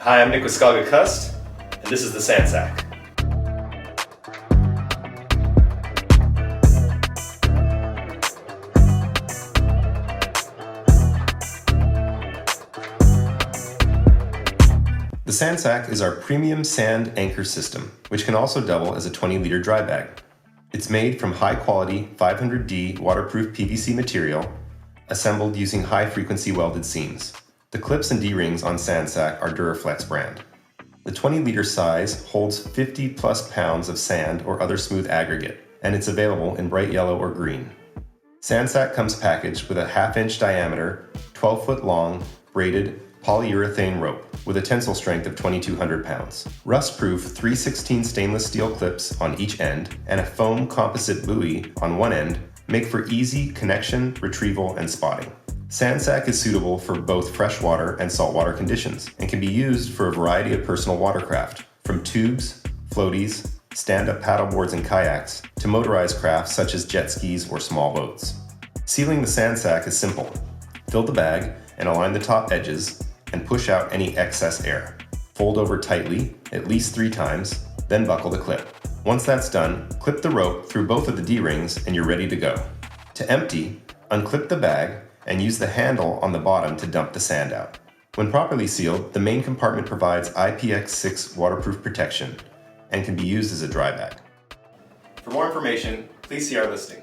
Hi, I'm Nick with Skog at Kust, and this is the SandSack. The SandSack is our premium sand anchor system, which can also double as a 20-liter dry bag. It's made from high-quality 500D waterproof PVC material, assembled using high-frequency welded seams. The clips and D-rings on SandSack are Duraflex brand. The 20-liter size holds 50+ pounds of sand or other smooth aggregate, and it's available in bright yellow or green. SandSack comes packaged with a 1/2-inch diameter, 12-foot long, braided polyurethane rope with a tensile strength of 2,200 pounds. Rust-proof 3/16 stainless steel clips on each end and a foam composite buoy on one end make for easy connection, retrieval, and spotting. SandSack is suitable for both freshwater and saltwater conditions and can be used for a variety of personal watercraft, from tubes, floaties, stand-up paddleboards and kayaks, to motorized crafts such as jet skis or small boats. Sealing the SandSack is simple. Fill the bag and align the top edges and push out any excess air. Fold over tightly, at least 3 times, then buckle the clip. Once that's done, clip the rope through both of the D-rings and you're ready to go. To empty, unclip the bag and use the handle on the bottom to dump the sand out. When properly sealed, the main compartment provides IPX6 waterproof protection and can be used as a dry bag. For more information, please see our listing.